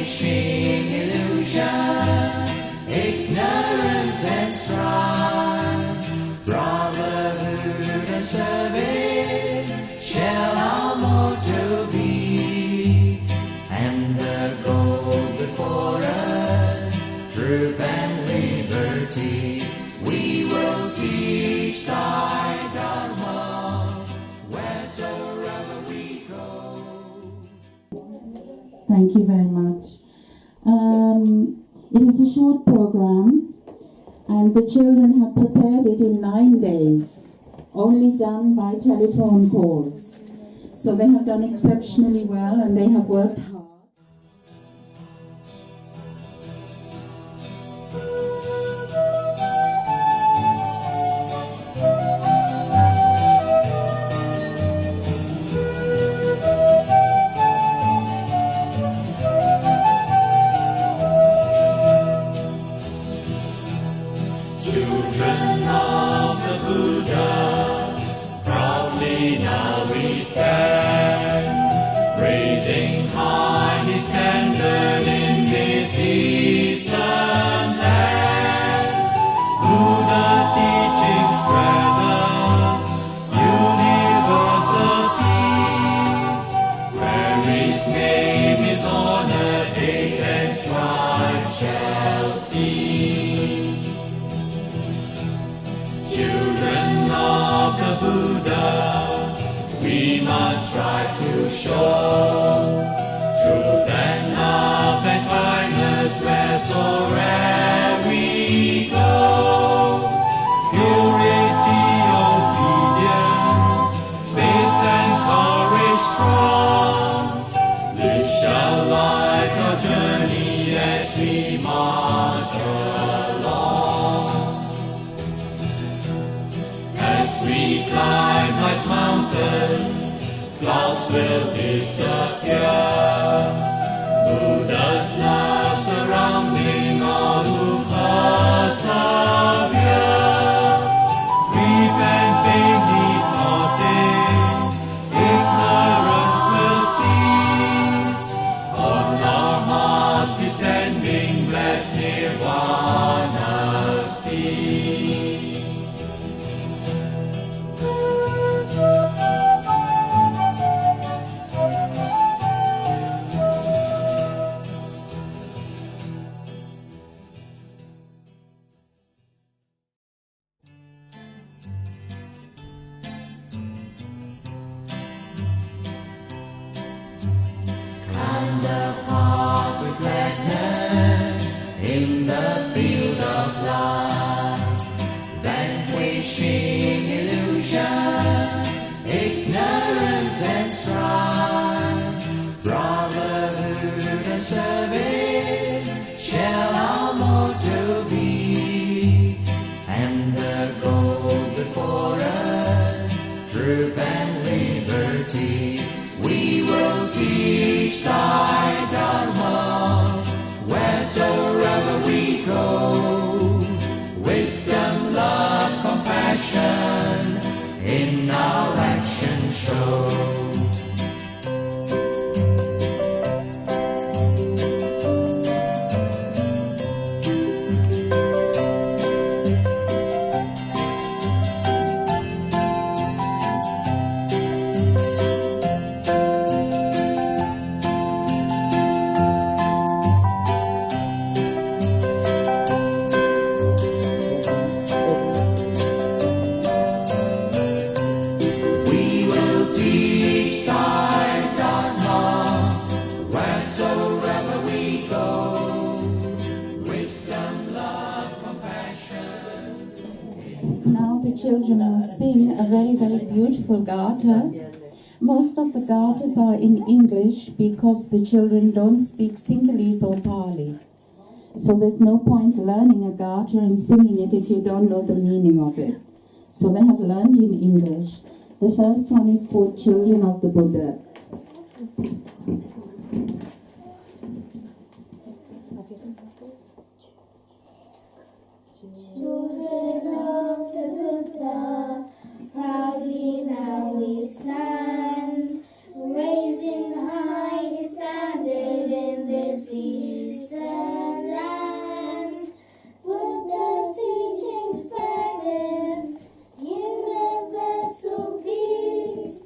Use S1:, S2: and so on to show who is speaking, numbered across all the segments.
S1: vanquishing illusion, ignorance and strife, brotherhood and service shall our motto be, and the goal before us, truth and liberty, we will teach thy Dharma wheresoever we go.
S2: Thank you very much. It is a short program, and the children have prepared it in 9 days, only done by telephone calls. So they have done exceptionally well, and they have worked hard.
S1: Children of the Buddha, proudly now we stand, raising high his standard in this eastern land. Buddha's teachings gather universal peace, where his name is honored, hate and strife shall cease. Children of the Buddha, we must strive to show truth and love and kindness wheresoever we go. Purity, obedience, faith and courage strong, this shall light our journey as we march along. As we climb life's mountain, clouds will disappear. Buddha's love surrounding all who persevere. Grief and pain departing, ignorance will cease. On our hearts descending, blessed nirvana's peace. Climb the path with gladness in the field of life, vanquishing illusion, ignorance and strife, brotherhood and service shall our motto be, and the goal before us, truth and liberty, we will teach thy Dharma wheresoever we go. Wisdom, love, compassion in our actions show. We will teach thy Dharma wheresoever we go. Wisdom, love, compassion.
S2: Now the children will sing a very, very beautiful garter. Most of the garters are in English because the children don't speak Sinhalese or Pali. So there's no point learning a garter and singing it if you don't know the meaning of it. So they have learned in English. The first one is called Children of the Buddha.
S3: Children of the Buddha, proudly now we stand, raising high his standard in this eastern land. Buddha's teaching spreaded universal peace,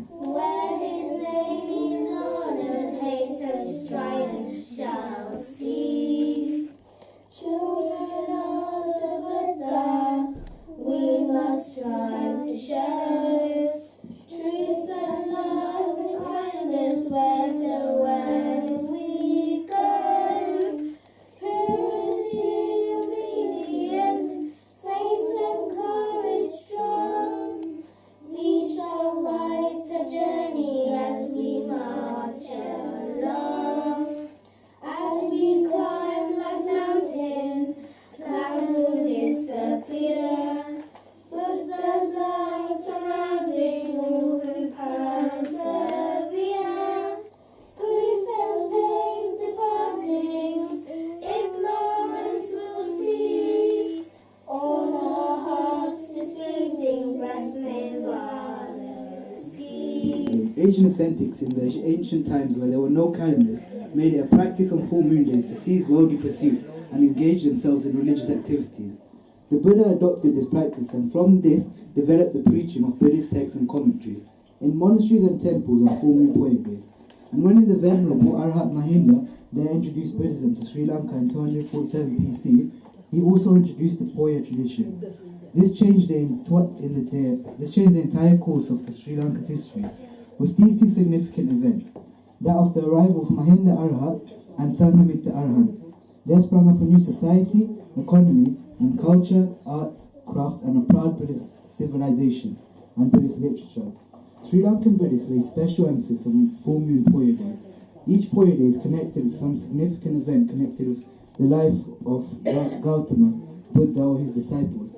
S3: where his name is honored, hate and strife shall cease. Children of the Buddha, we must strive to show truth and love and kindness wheresoever we go. Purity, obedience, faith and courage strong, these shall light the journey as we march along. As we climb life's mountain, clouds will disappear. Buddha's light surrounding all who persevere. Grief and pain departing, ignorance will cease. On our hearts distinct rest nirvana's peace.
S4: Asian ascetics in the ancient times, where there were no calendars, made it a practice on full moon days to cease worldly pursuits and engage themselves in religious activities. The Buddha adopted this practice and from this developed the preaching of Buddhist texts and commentaries in monasteries and temples on full moon poet days. And when in the Venerable Arhat Mahinda there introduced Buddhism to Sri Lanka in 247 BC, he also introduced the Poya tradition. This changed the entire course of the Sri Lanka's history, with these two significant events, that of the arrival of Mahinda Arhat and Sanghamiththa Arhat. There sprang up a new society, economy, and culture, art, craft, and a proud Buddhist civilization and Buddhist literature. Sri Lankan Buddhists lay special emphasis on full moon Poya days. Each Poya day is connected with some significant event connected with the life of Gautama, Buddha, or his disciples.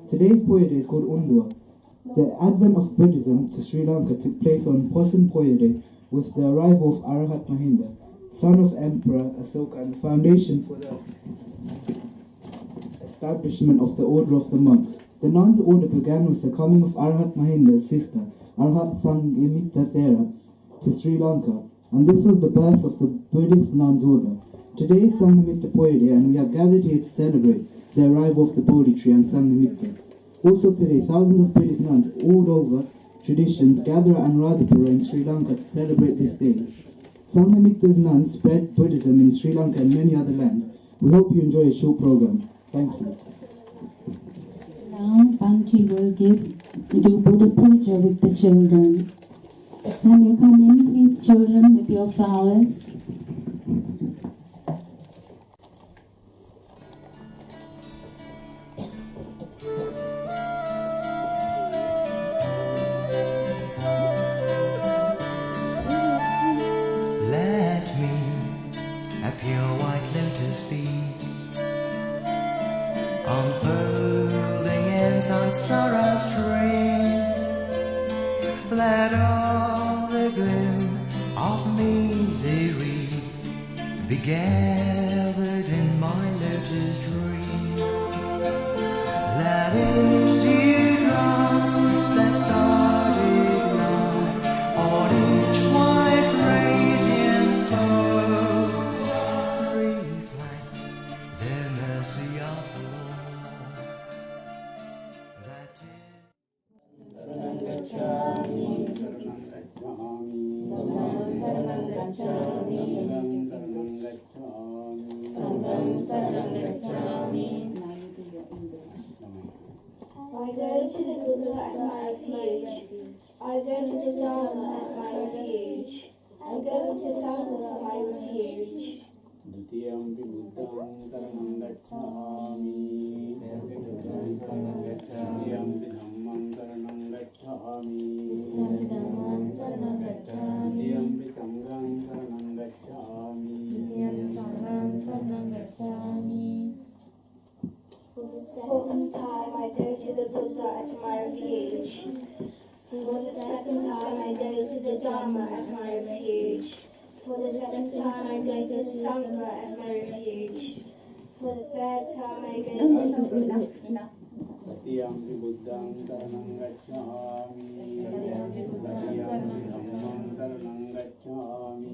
S4: Today's Poya day is called Undua. The advent of Buddhism to Sri Lanka took place on Poson Poya day with the arrival of Arhat Mahinda, son of Emperor Asoka, and the foundation for the establishment of the order of the monks. The nuns' order began with the coming of Arhat Mahinda's sister, Arhat Sangamiththa to Sri Lanka, and this was the birth of the Buddhist nuns' order. Today is Sanghamiththa Poya day, and we have gathered here to celebrate the arrival of the Bodhi tree and Sanghamiththa. Also today, thousands of Buddhist nuns all over traditions gather at Anuradhapura in Sri Lanka to celebrate this day. Sanghamiththa's nuns spread Buddhism in Sri Lanka and many other lands. We hope you enjoy a short program. Thank you.
S2: Now Banti will do Buddha Puja with the children. Can you come in, please, children, with your flowers?
S5: Let me a pure white lotus be, unfolding in Sangsara's stream. Let all the gloom of misery be gathered in my lotus dream. Let each dewdrop that started light on each white radiant fold reflect the mercy of the Lord. That
S3: I go to the Buddha as my refuge. I go to the Dharma as my refuge. I go to Sangha for my refuge.
S6: Dutiyampi buddham saranam gacchami. Dutiyampi dhammam saranam gacchami. Dutiyampi sangham saranam gacchami.
S3: For the second time I go to the Buddha as my refuge. For the second time I go to the Dharma as my refuge. For the second time I go to the Sangha as my refuge. For the third time I go to
S6: Dutiyampi buddham saranam gacchami. Dutiyampi dhammam saranam gacchami.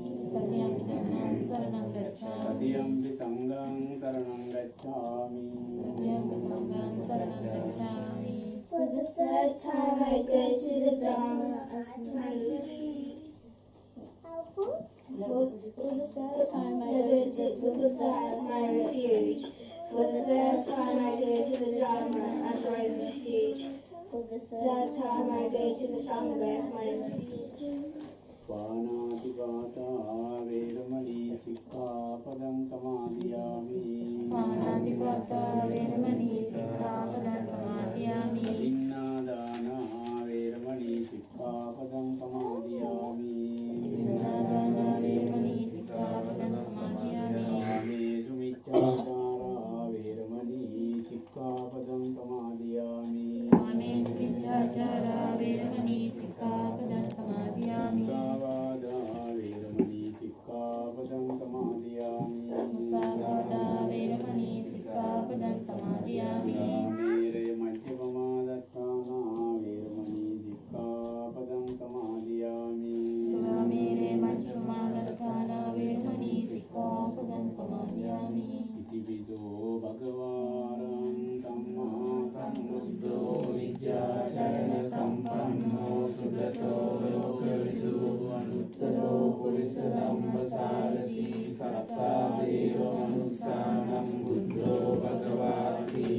S6: Dutiyampi Tatiyampi sangham saranam gacchami.
S3: For the third time I go to the Dharma as my refuge. For the third time I go to the Buddha as my refuge. For the third time I go to the Dharma as my refuge. For the third time I go to the Sangha as my refuge.
S6: Pāṇāṭipātā vēramaṇī sikkhapadam samādhiyāmi.
S7: Pāṇāṭipātā vēramaṇī sikkhapadam samādhiyāmi.
S6: Adhinnādānā vēramaṇī sikkhapadam samādhiyāmi.
S7: Adhinnādānā vēramaṇī sikkhapadam samādhiyāmi.
S6: Kāmeषu miccāචārā vēramaṇī sikkhapadam samādhiyāmi.
S7: Kāmeषu miccāචārā vēramaṇī sikkhapadam samādhiyāmi.
S6: Musāvādā vēramaṇī sikkhapadam samādhiyāmi.
S7: Musāvādā vēramaṇī sikkhapadam samādhiyāmi.
S6: Sāmīre maññapamādattānā vēramaṇī sikkhapadam samādhiyāmi.
S7: Sāmīre maññapamādattānā vēramaṇī sikkhapadam samādhiyāmi.
S6: Itipiso bhagavārāṃ sammā sambuddho vidyācarana sampanno sugato lokavidu anuttaro purisa dhammasārati sattā deva manusānaṃ buddho bhagavāti.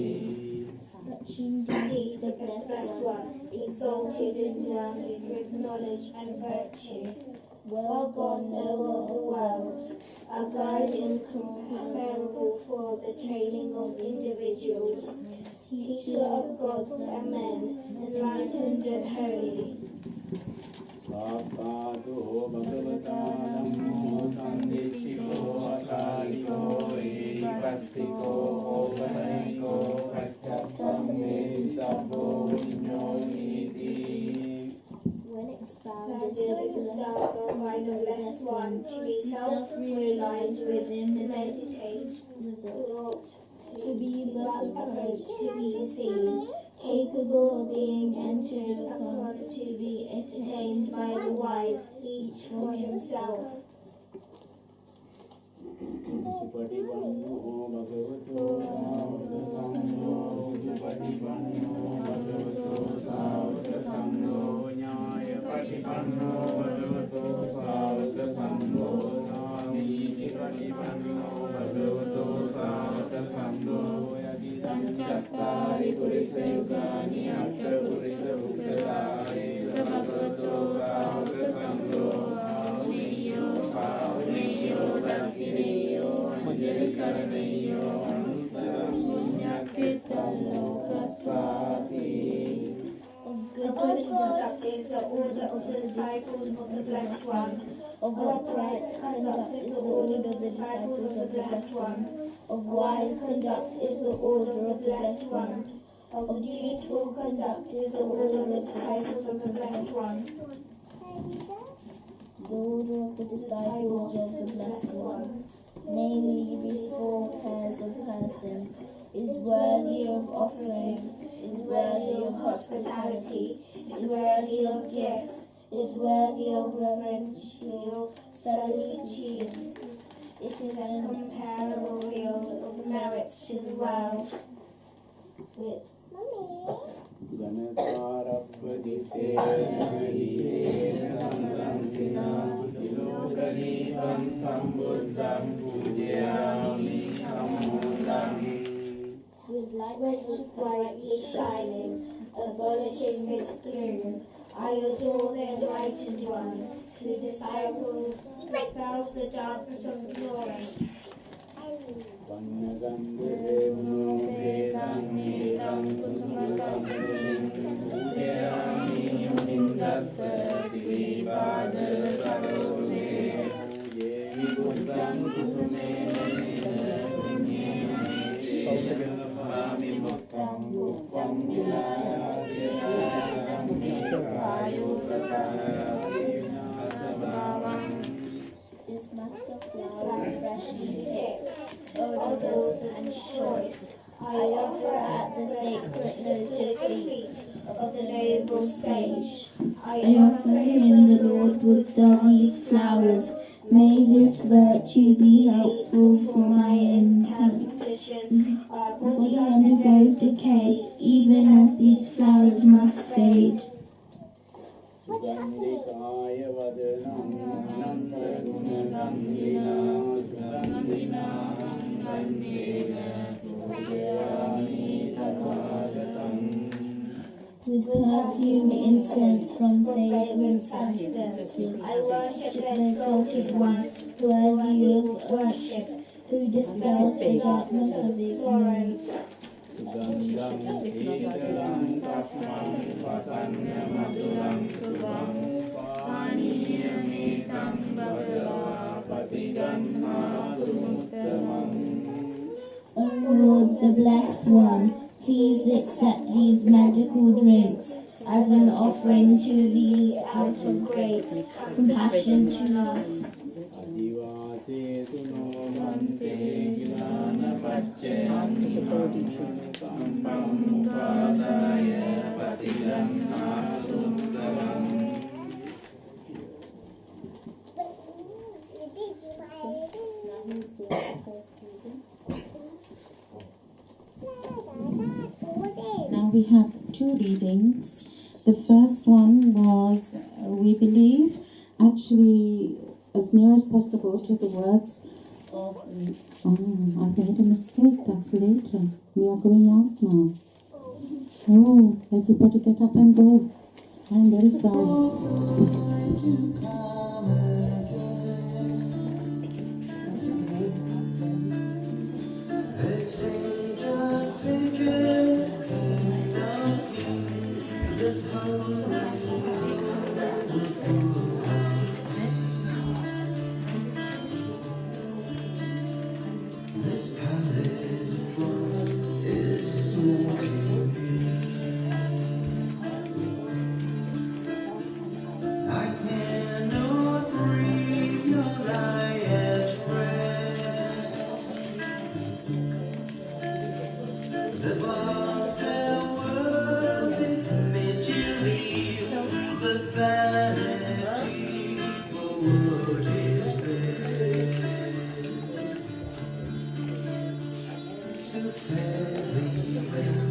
S3: Such indeed the blessed one, exalted and learned with knowledge and virtue. Well gone, knower of worlds, a guide incomparable for the training of individuals, teacher of gods and men, enlightened and holy.
S6: Sākkāto bhagavata dhammo sanditthiko akāliko ehipassiko oganayiko kaccattam sabbo viñño nīti.
S3: When expounded the philosopher by the Blessed One to be self-realized within meditation, to be but approached, to be seen, capable of being entered upon, to be attained by the wise, each for himself.
S6: Supatipanno bhagavato sāvaka saṅghō. Supatipanno bhagavato sāvaka saṅghō. Ñāyapatipanno bhagavato sāvaka saṅghō. Sāmīti patipanno bhagavato sāvaka saṅghō. Yadidam cattari purisa yugāni atta purisa bhukkatāre sa bhagavato sāvaka saṅghō. Pāvaneyo bhaktineyo anjalikaranayo anuttam puññakhetam lokassāti.
S3: Of good conduct is the order of the disciples of the Blessed One. Of upright conduct is the order of the disciples of the Blessed One. Of wise conduct is the order of the Blessed One. Of dutiful conduct is the order of the disciples of the Blessed One. The order of the disciples of the Blessed One, namely these four pairs of persons, is worthy of offerings, is worthy of hospitality, is worthy of gifts, is worthy of reverential salutations. It is an incomparable field of merits to the world. With with lights brightly shining, abolishing this gloom, I adore the enlightened one, who disciples dispels the darkness of glory. This mass of flowers freshly picked, odorless and choice, I offer at the sacred lotus feet of the noble sage. I offer him, the Lord Buddha, these flowers, May this virtue be helpful for my imposition. Our body undergoes decay, even as these flowers must fade.
S6: Sugandhikaya vadanam ananda gunagandhina sugandhina angandhina pujayami tathagatam.
S3: With perfume, incense from fragrant substances, I worship the exalted one, worthy of worship, who dispels the darkness of ignorance.
S6: Sugandham etalam tasmam vasanna madhuram subham paniyamitam bhagava patidanmatu uttamam.
S3: O Lord, the Blessed One, please accept these magical drinks as an offering to these out of great compassion to us.
S6: Adivase suno mante gilana paccayan kampam upadaya patidanmatu uttamam.
S2: Now we have two readings. The first one was, we believe, actually as near as possible to the words of... Oh, I've made a mistake. That's later. We are going out now. Oh, everybody get up and go. I'm very sorry.
S5: This palace of frost is smoking me. I cannot breathe nor lie at rest. The vast world is made to leave this vanity for what is best. So farewell,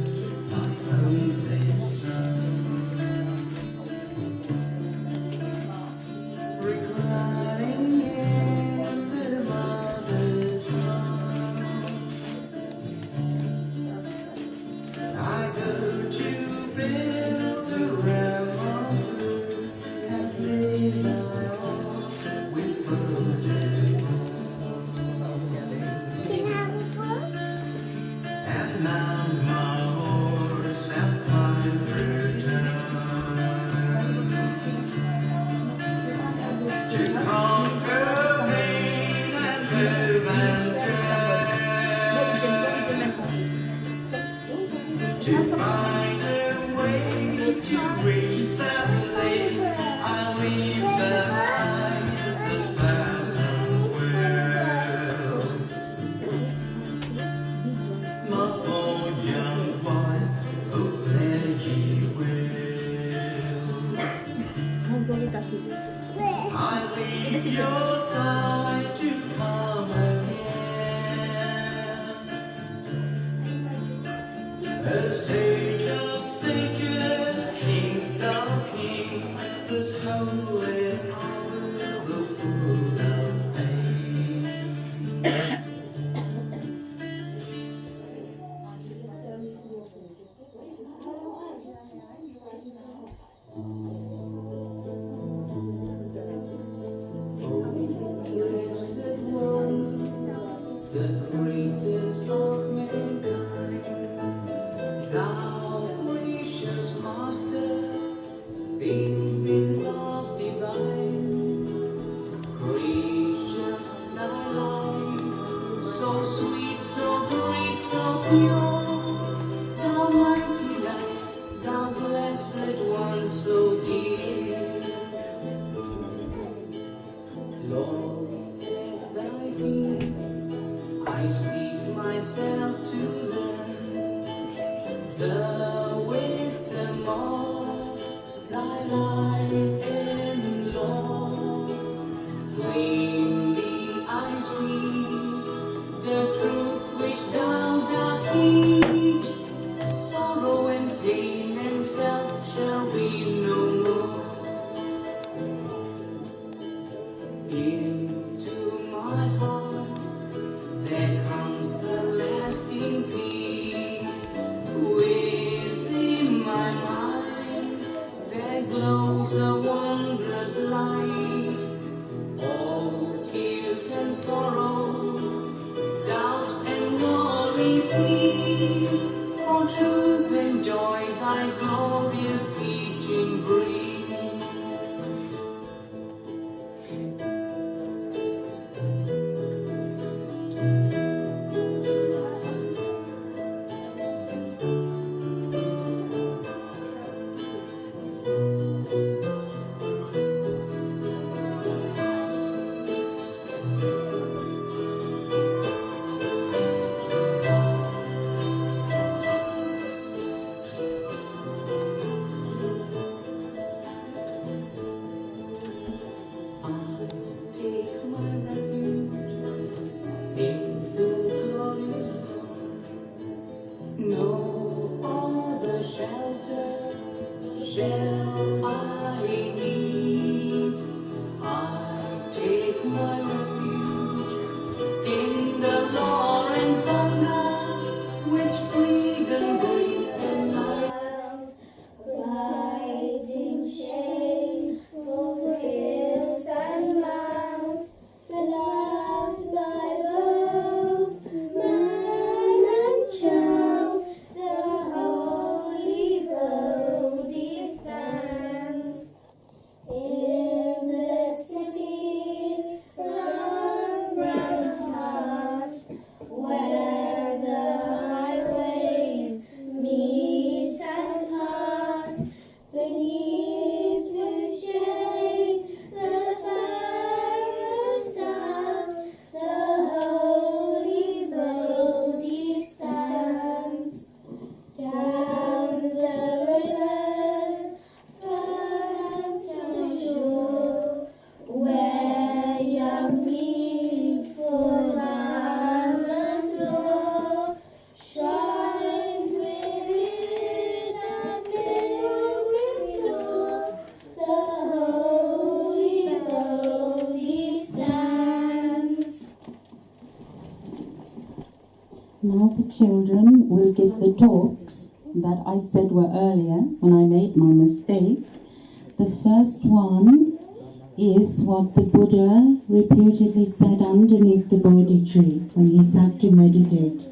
S5: my only son. Reclining in the mother's arms, I go to build a ram of blue, has laid my arms with folded and mount my horse and fly through town to conquer pain and live and death, to find a way to reach that place I leave behind this passing world. My fond young wife, oh fare ye well. I leave your side to come again. A sage of sages, kings of kings, this holy hour, the food of pain. Blessed One, the greatest of mankind, thou gracious Master, filled with love divine, gracious thy light, so sweet, so great, so pure, thou mighty light, thou blessed One, so dear. Lord, if thy be, I seek myself to learn the wisdom of thy life and Lord. Lead
S2: Now the children will give the talks that I said were earlier when I made my mistake. The first one is what the Buddha reputedly said underneath the Bodhi tree when he sat to meditate.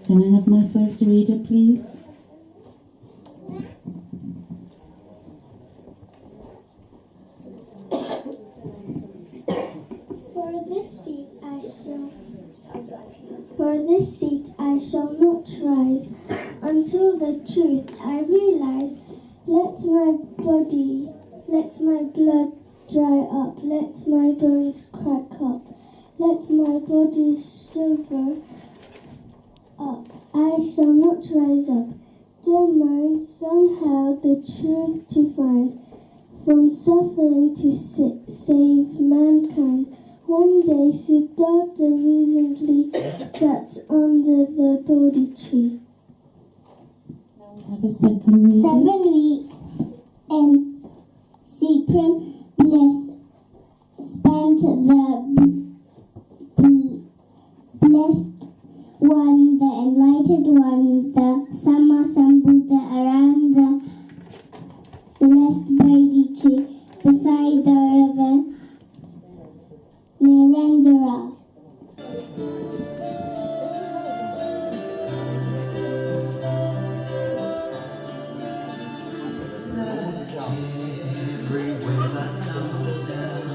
S2: Can I have my first reader, please?
S3: For this seat I shall not rise until the truth I realize. Let my blood dry up, let my bones crack up, let my body shiver up. I shall not rise up. The mind somehow the truth to find, from suffering to save mankind. One day Siddhartha recently sat under the Bodhi tree.
S2: Have a second reader.
S3: 7 weeks in supreme bliss spent the blessed one, the enlightened one, the Sammasambuddha around the blessed Bodhi tree beside the river Nirandara.
S5: Everywhere that tumbles down,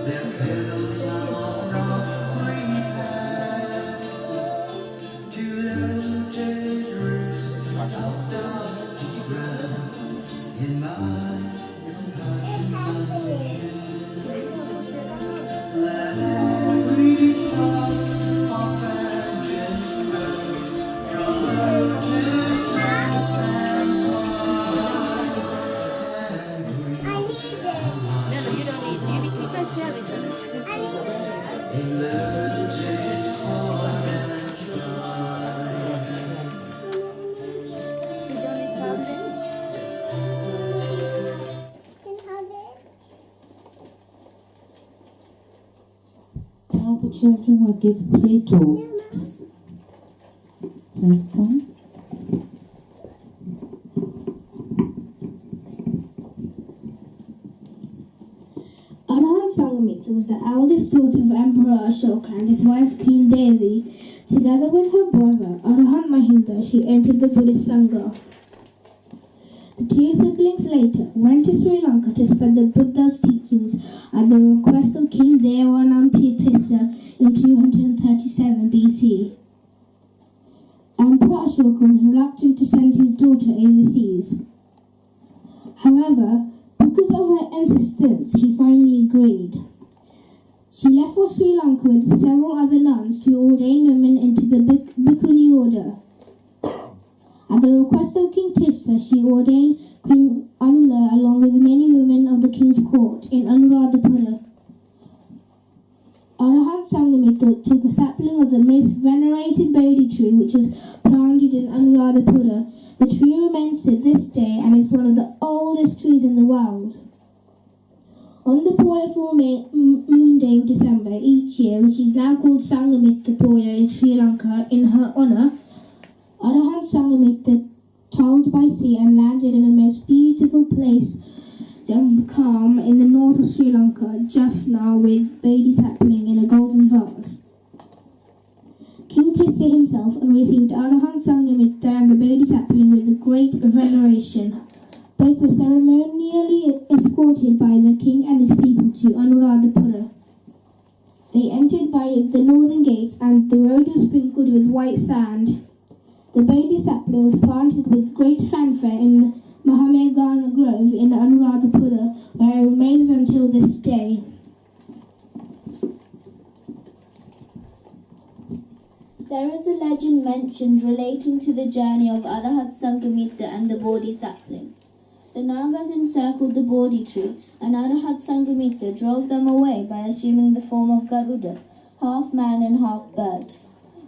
S5: their petals are of green path to lotus roots of dusty ground. In my compassion's foundation, let every spark of vengeance grow from lotus drops and hearts and breathe in lotus cord and
S2: Now the children will give 3 talks. First one.
S3: Arahant Sanghamiththa was the eldest daughter of Emperor Ashoka and his wife Queen Devi. Together with her brother Arahant Mahinda, she entered the Buddhist Sangha. The 2 siblings later went to Sri Lanka to spread the Buddha's teachings at the request of King Devanampiyathissa in 237 BC. Emperor Ashoka was reluctant to send his daughter overseas. However, because of her insistence, he finally agreed. She left for Sri Lanka with several other nuns to ordain women into the Bikkuni order. At the request of King Tissa, she ordained Queen Anula along with many women of the king's court in Anuradhapura. Arahant Sanghamiththa took a sapling of the most venerated Bodhi tree which was planted in Anuradhapura. The tree remains to this day and is one of the oldest trees in the world. On the Poya full moon day of December each year, which is now called Sangamiththa Poya in Sri Lanka in her honour, Arahant Sanghamiththa travelled by sea and landed in a most beautiful place, Jamkham, in the north of Sri Lanka, Jaffna, with Bodhi sapling in a golden vase. King Tissa himself received Arahant Sanghamiththa and the Bodhi sapling with great veneration. Both were ceremonially escorted by the king and his people to Anuradhapura. They entered by the northern gates and the road was sprinkled with white sand. The Bodhi sapling was planted with great fanfare in the Mahamegana Grove in Anuradhapura, where it remains until this day.
S7: There is a legend mentioned relating to the journey of Arahant Sanghamiththa and the Bodhi sapling. The Nagas encircled the Bodhi tree, and Arahant Sanghamiththa drove them away by assuming the form of Garuda, half man and half bird.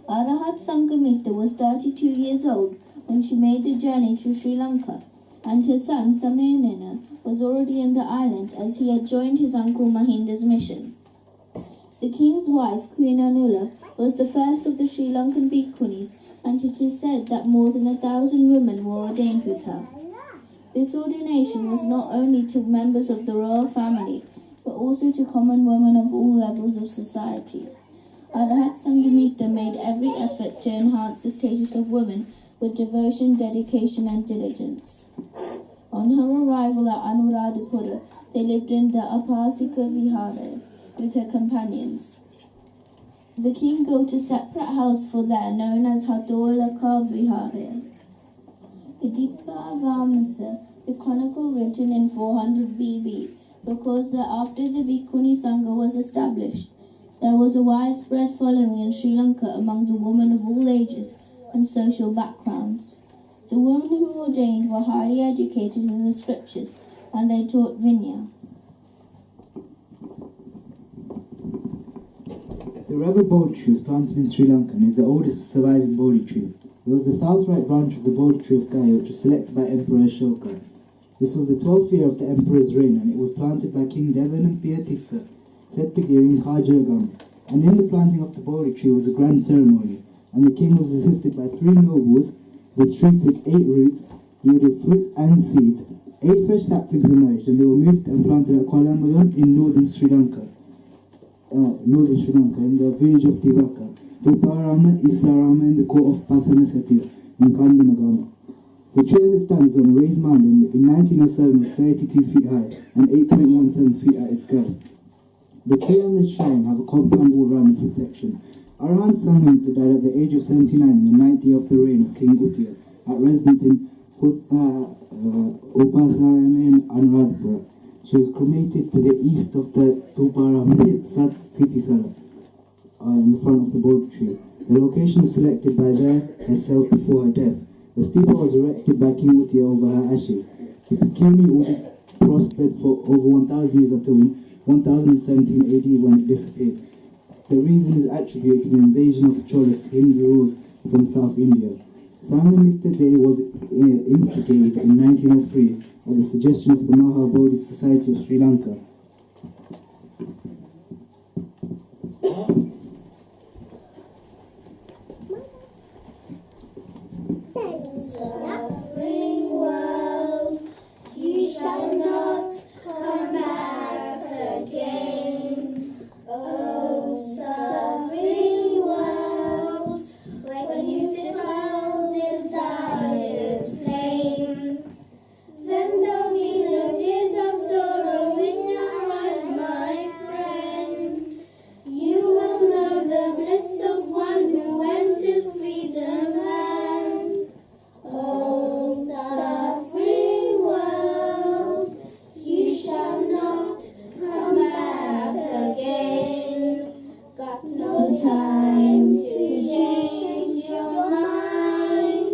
S7: Arahant Sanghamiththa was 32 years old when she made the journey to Sri Lanka, and her son Samanena was already in the island as he had joined his uncle Mahinda's mission. The king's wife, Queen Anula, was the first of the Sri Lankan Bikkunis, and it is said that more than 1,000 women were ordained with her. This ordination was not only to members of the royal family, but also to common women of all levels of society. Arahat Sanghamiththa made every effort to enhance the status of women with devotion, dedication and diligence. On her arrival at Anuradhapura, they lived in the Apasika Vihara with her companions. The king built a separate house for them known as Hatolaka Vihara. The Abhayarama, the chronicle written in 400 BB, records that after the Bikkuni Sangha was established, there was a widespread following in Sri Lanka among the women of all ages and social backgrounds. The women who ordained were highly educated in the scriptures, and they taught Vinaya.
S4: The Reva Bodhi tree was planted in Sri Lanka and is the oldest surviving Bodhi tree. It was the south right branch of the Bodhi tree of Gaya, which was selected by Emperor Ashoka. This was the 12th year of the emperor's reign, and it was planted by King Devanampiya Tissa, Settagiri in Kajuragam. And in the planting of the Bodhi tree was a grand ceremony, and the king was assisted by 3 nobles. The tree took 8 roots, yielded fruits and seeds. 8 fresh saplings emerged, and they were moved and planted at Kolambagan in northern Sri Lanka, in the village of Tivaka, Abhayarama, Isarama, in the court of Pathanasatir in Kandinagama. The tree as it stands on a raised mountain in 1907 was 32 feet high and 8.17 feet at its girth. The tree and the shrine have a compound wall around its protection. Arahant Sanghamiththa died at the age of 79 in the 9th year of the reign of King Uttiya at residence in Abhayarama in Anuradhapura. She was cremated to the east of the Tuparama city sala in the front of the Bodhi tree. The location was selected by herself before her death. The stupa was erected by King Uttiya over her ashes. The Bikkuni order prospered for over 1,000 years until 1017 AD when it disappeared. The reason is attributed to the invasion of Cholas Hindu rulers from South India. Sanghamiththa Day was instigated in 1903 at the suggestion of the Mahabodhi Society of Sri Lanka.
S3: Suffering world, you shall not come back again. Oh, suffering world, when you still desires flame, then there'll be no tears of sorrow in your eyes, my friend. You will know the bliss of one who enters freedom land. Oh, suffering world, you shall not come back again. Got no time to change your mind.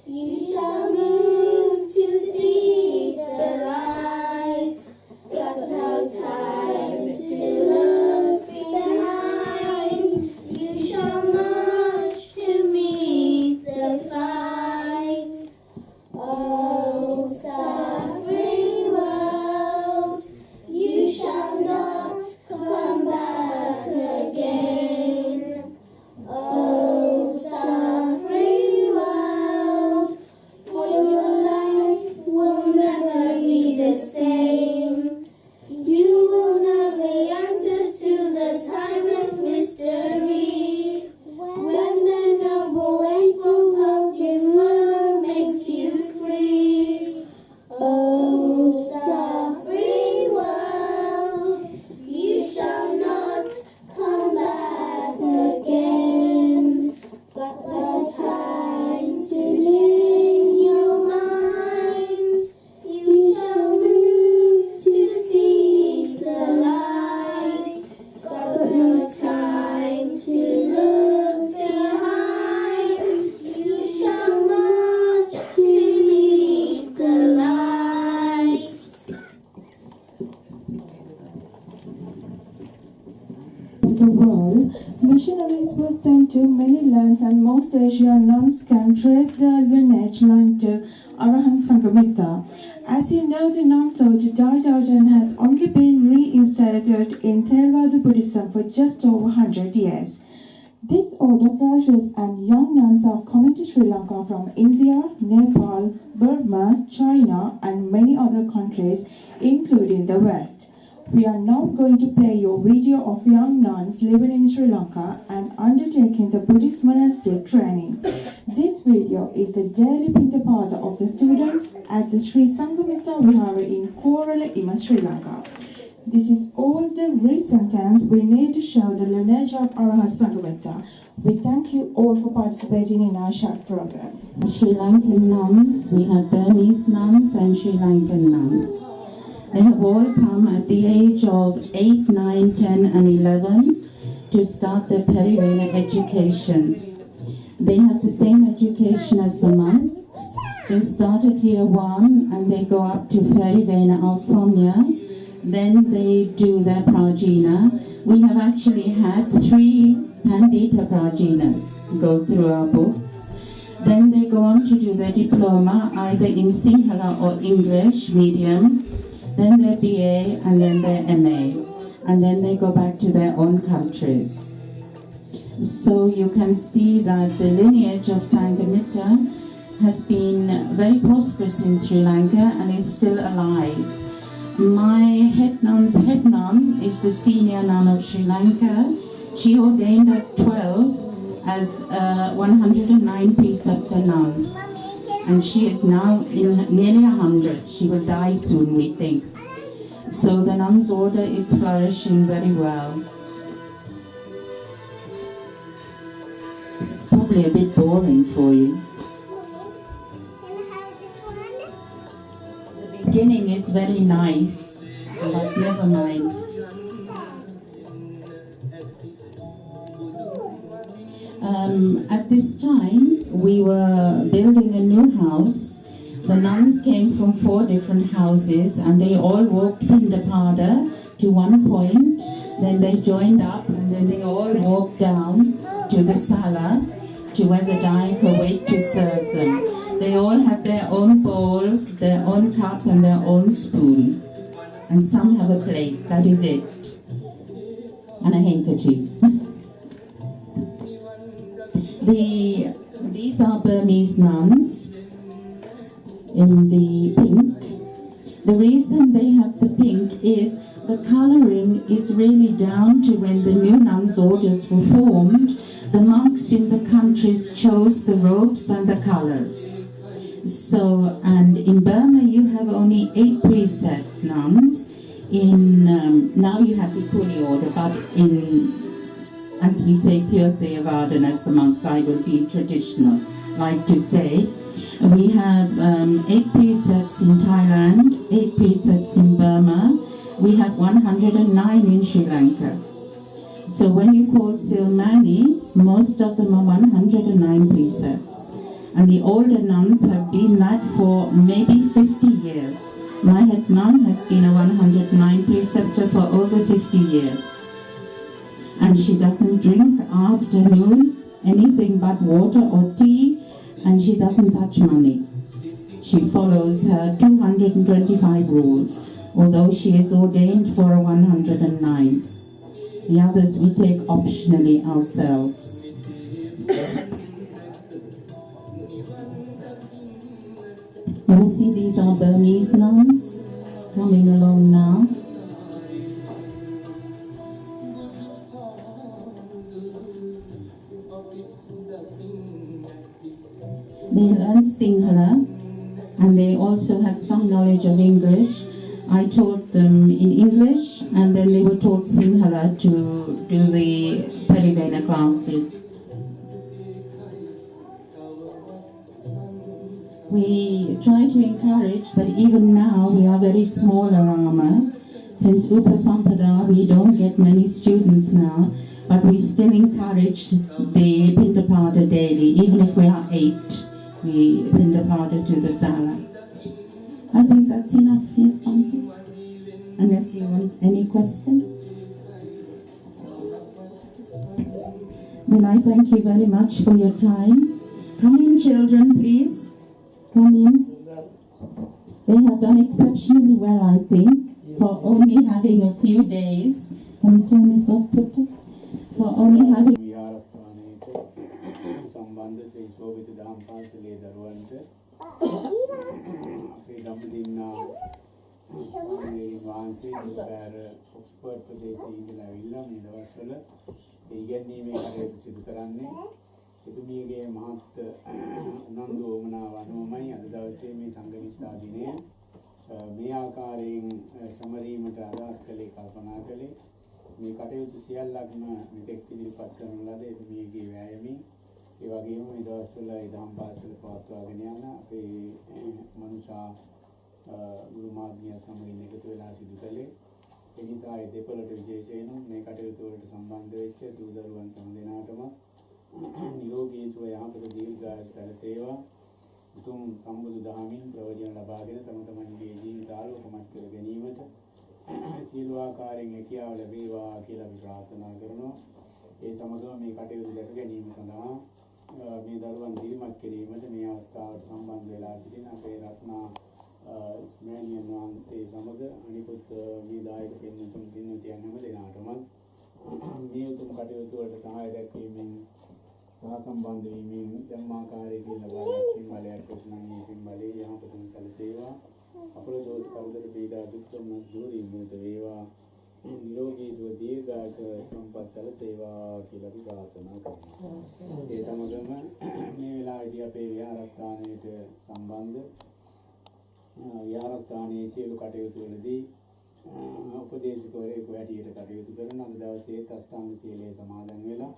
S3: You shall move to see the light. Got no time to look behind. You shall march to meet the fight. Oh, suffering world, you shall not come back again. Oh, suffering world, for your life will never be the same. You will know the answers to the timeless mystery. When the noble eightfold path you follow makes you free. Oh, suffering world, you shall not come back again. Got no time to change your mind. You shall move to see the light. Got no time to look behind. You shall march to meet the light.
S2: The world, missionaries were sent to many lands, and most Asian nuns can trace their lineage line to Arahant Sanghamiththa.
S8: As you know, the nuns order died out and has only been reinstated in Theravada Buddhism for just over 100 years. This order flourishes and young nuns are coming to Sri Lanka from India, Nepal, Burma, China and many other countries, including the West. We are now going to play your video of young nuns living in Sri Lanka and undertaking the Buddhist monastic training. This video is the daily Pindapada of the students at the Sri Sanghamiththa Vihara in Korala, Sri Lanka. This is all the recent times we need to show the lineage of Arhat Sanghamiththa. We thank you all for participating in our short program.
S2: Sri Lankan nuns, we have Burmese nuns and Sri Lankan nuns. They have all come at the age of 8, 9, 10 and 11 to start their Perivena education. They have the same education as the monks. They start at year 1 and they go up to Perivena or Somya. Then they do their Prajina. We have actually had 3 Pandita Prajinas go through our books. Then they go on to do their diploma either in Sinhala or English medium. Then their BA and then their MA. And then they go back to their own countries. So you can see that the lineage of Sanghamiththa has been very prosperous in Sri Lanka and is still alive. My head nun's head nun is the senior nun of Sri Lanka. She ordained at 12 as a 109 preceptor nun. And she is now in nearly 100. She will die soon, we think. So the nun's order is flourishing very well. It's probably a bit boring for you. The beginning is very nice, but never mind. At this time, we were building a new house. The nuns came from 4 different houses and they all walked Pindapada to one point. Then they joined up and then they all walked down to the sala to where the Dayaka wait to serve them. They all have their own bowl, their own cup and their own spoon. And some have a plate, that is it. And a handkerchief. These are Burmese nuns in the pink. The reason they have the pink is the colouring is really down to when the new nuns' orders were formed. The monks in the countries chose the robes and the colours. So, and in Burma you have only 8 precept nuns. Now you have Bikkuni order, but as we say, pure Theravada, as the monks, I will be traditional, like to say. We have 8 precepts in Thailand, 8 precepts in Burma. We have 109 in Sri Lanka. So when you call Silmani, most of them are 109 precepts. And the older nuns have been that for maybe 50 years. My head nun has been a 109 preceptor for over 50 years. And she doesn't drink afternoon anything but water or tea, and she doesn't touch money. She follows her 225 rules, although she is ordained for a 109. The others we take optionally ourselves. You see, these are Burmese nuns coming along now. They learned Sinhala and they also had some knowledge of English. I taught them in English and then they were taught Sinhala to do the Perivena classes. We try to encourage that even now we are very small Arama. Since Upasampada we don't get many students now, but we still encourage the Pindapada daily, even if we are 8. We Pindapada to the Sala. I think that's enough, yes, Bhante? Unless you want any questions? Then I thank you very much for your time. Come in, children, please. Come in. They have done exceptionally well, I think, for only having a few days. Can we turn this off, Putta? For only having
S6: විහාරස්ථානයට සම්බන්ධ ශ්‍රී ශෝභිත දහම් පාසලේ දරුවන්ට අපේ ධම්මදින්නා මේ වහන්සේ දුර Oxford ප්‍රදේශයේ ඉඳලා ඇවිල්ලා මේ දවස්වල ඉගෙනීමේ කටයුතු සිදු කරන්නේ. එතුමියගේ මහත් උනන්දු වමනාව අනුවමයි අද දවසේ මේ සංඝමිත්තා දිනය මේ ආකාරයෙන් සමරීමට අදහස් කළේ, කල්පනා කළේ. මේ කටයුතු සියල්ලක්ම මෙතෙක් ඉදිරිපත් කරන ලද එතුමියගේ වෑයමින් ඒ වගේම මේ දවස්වල ඒ දහම් පාසල පවත්වාගෙන යන අපේ මනුෂා ගුරු මාධ්‍ය සමගින් එකතු වෙලා සිදු කළේ. ඒ නිසා ඒ දෙපළට විශේෂයෙන් මේ කටයුතු වලට සම්බන්ධ වෙච්ච දූ දරුවන් සෑම දෙනාටම නිරෝගී සුව යහපත දීර්ඝායුෂ සැලසේවා. උතුම් සම්බුදු දහමින් ප්‍රයෝජන ලබාගෙන තම තමන්ගේ ජීවිත ආලෝකමත් කර ගැනීමට සියලු ආකාරයෙන් හැකියාව ලැබේවා කියලා අපි ප්‍රාර්ථනා කරනවා. ඒ සමගම මේ කටයුතු දැක ගැනීම සඳහා මේ දරුවන් දිරිමත් කිරීමට මේ අවස්ථාවට සම්බන්ධ වෙලා සිටින අපේ රත්නා මෑණියන් වහන්සේ සමග අනිකුත් මේ දායක පින්වතුන් හැම දෙනාටම මේ උතුම් කටයුතු වලට සහාය දැක්වීමෙන් සහ සම්බන්ධ වීමෙන් ධම්මාකාරයේ ලබා ගැනීම බලයක් උතුම්ම පින් බලයේ යහපතම සැලසේවා. අපල දෝෂ කරදර පීඩා දුක් දුම්නස් දුරින් මුක්ත වේවා. නිරෝගී සුව දීර්ඝායුෂ සම්පත් සැලසේවා කියලා අපි ප්‍රාර්ථනා කරනවා. ඒ සමගම මේ වෙලාවේදී අපේ විහාරස්ථානයට සම්බන්ධ විහාරස්ථානයේ සියලු කටයුතු වලදී උපදේශකවරයෙකු හැටියට කටයුතු කරන අද දවසේ අෂ්ටාංග සීලය සමාදන් වෙලා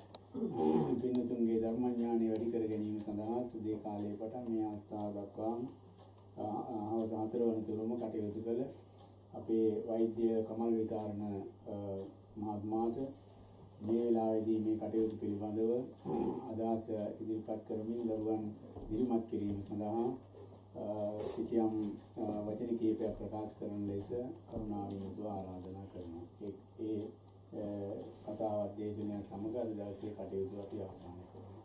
S6: පින්තුන්ගේ ධර්මඥානය වැඩි කර ගැනීම සඳහා උදේ කාලයේ පටන් මේ අවස්ථාව දක්වාම හවස 4 වන තුරුම කටයුතු කළ අපේ වෛද්‍ය කමල් විතාරණ මහත්මයාට මේ වෙලාවේදී මේ කටයුතු පිළිබඳව අදහස් ඉදිරිපත් කරමින් දරුවන් දිරිමත් කිරීම සඳහා කිසියම් වචන කීපයක් ප්‍රකාශ කරන ලෙස කරුණාවෙන් ආරාධනා කරනවා. ඒ කතාවත් දේශනය සමග අද දවසේ කටයුතු අපි අවසන් කරනවා.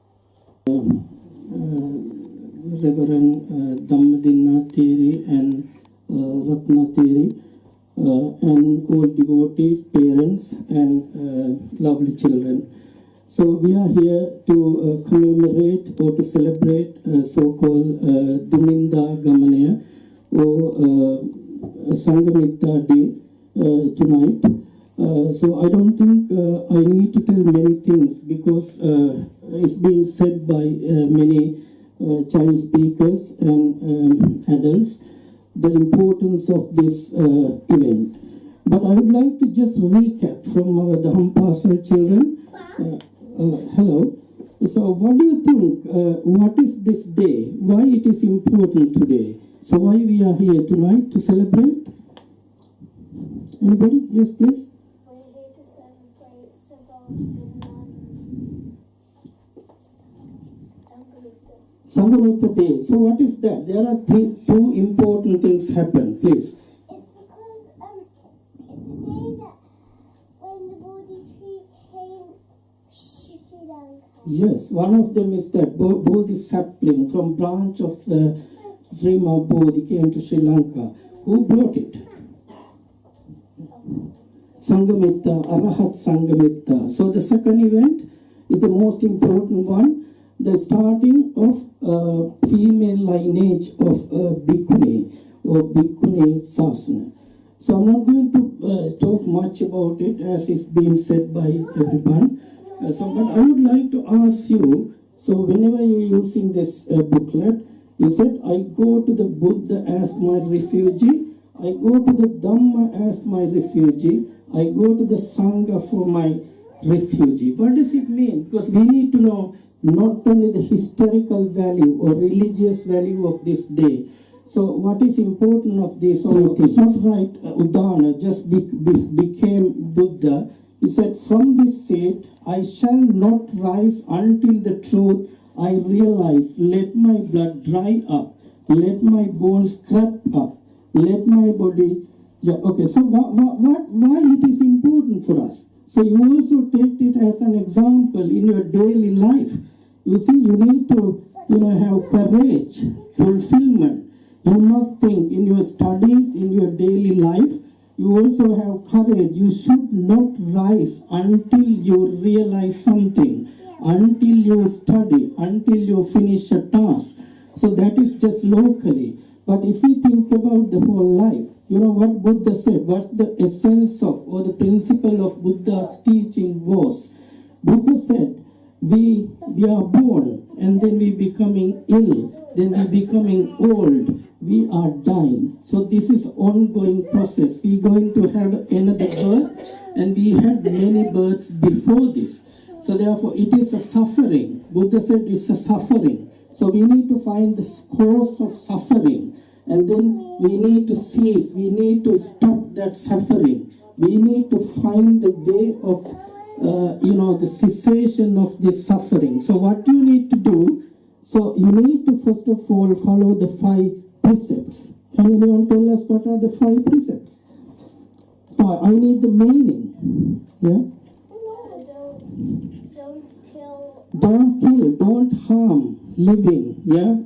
S9: Reverend Dhammadinna Theri and Ratna Theri and all devotees, parents and lovely children. So we are here to commemorate or to celebrate so-called Duminda Gamanaya or Sanghamiththa Day tonight. So I don't think I need to tell many things because it's being said by many child speakers and adults, the importance of this event. But I would like to just recap from our Dhampasal children. Hello. So what do you think? What is this day? Why it is important today? So why we are here tonight to celebrate? Anybody? Yes, please.
S3: We're here to celebrate
S9: Sanghamiththa Day. So what is that? There are two important things happen. Please.
S3: It's because it's a day that when the Bodhi tree came to Sri Lanka.
S9: Yes, one of them is that Bodhi sapling from branch of the Srima Bodhi came to Sri Lanka. Who brought it? Sanghamiththa, Arahat Sangamiththa. So the second event is the most important one. The starting of female lineage of Bikkuni or Bikkuni Sasana. So I'm not going to talk much about it as is being said by everyone. But I would like to ask you, so whenever you're using this booklet, you said, I go to the Buddha as my refugee, I go to the Dhamma as my refugee, I go to the Sangha for my refugee. What does it mean? Because we need to know not only the historical value or religious value of this day. So what is important of this? So it's not right, Udana just became Buddha. He said, from this seat, I shall not rise until the truth I realize. Let my blood dry up. Let my bones scrap up. Let my body... Yeah, okay, so why it is important for us? So you also take it as an example in your daily life. You see, you need to, have courage, fulfillment. You must think in your studies, in your daily life. You also have courage. You should not rise until you realize something, until you study, until you finish a task. So that is just locally. But if we think about the whole life, you know what Buddha said, what's the essence of or the principle of Buddha's teaching was, Buddha said, we are born and then we becoming ill, then we becoming old, we are dying. So this is ongoing process. We going to have another birth, and we had many births before this. So therefore it is a suffering. Buddha said it's a suffering. So we need to find the cause of suffering, and then we need to cease, we need to stop that suffering. We need to find the way of the cessation of this suffering. So what you need to do, so you need to first of all follow the 5 precepts. Can anyone tell us what are the 5 precepts? I need the meaning. Yeah? Don't kill, don't harm living,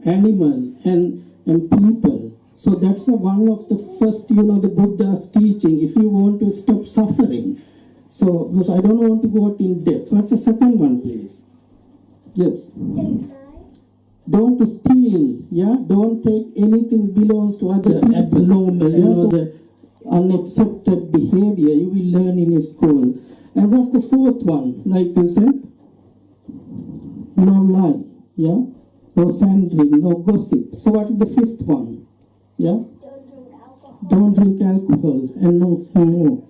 S9: animal and people. So that's one of the first, the Buddha's teaching, if you want to stop suffering. So, because I don't want to go in depth. What's the second one, please? Yes. Don't steal, Don't take anything belongs to other abnormal, the unaccepted behavior you will learn in school. And what's the 4th one? Like you said, no lie, no slandering, no gossip. So what is the 5th one? Don't drink alcohol and no more,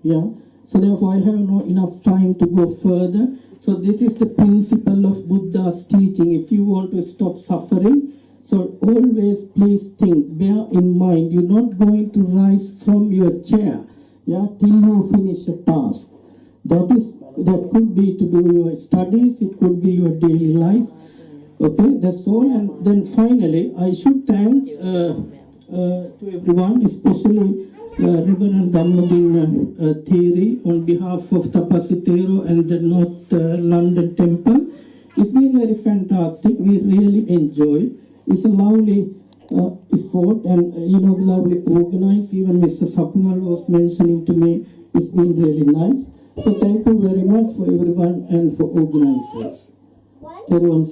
S9: So therefore I have not enough time to go further. So this is the principle of Buddha's teaching. If you want to stop suffering, so always please think, bear in mind, you're not going to rise from your chair, till you finish a task. That could be to do your studies, it could be your daily life. Okay, that's all. And then finally, I should thank to everyone, especially Reverend Dhammadinna theory on behalf of Tapasitero and the North London Temple. It's been very fantastic. We really enjoyed. It's a lovely effort and lovely organized. Even Mr. Sapumal was mentioning to me, it's been really nice. So thank you very much for everyone and for organizers. Everyone,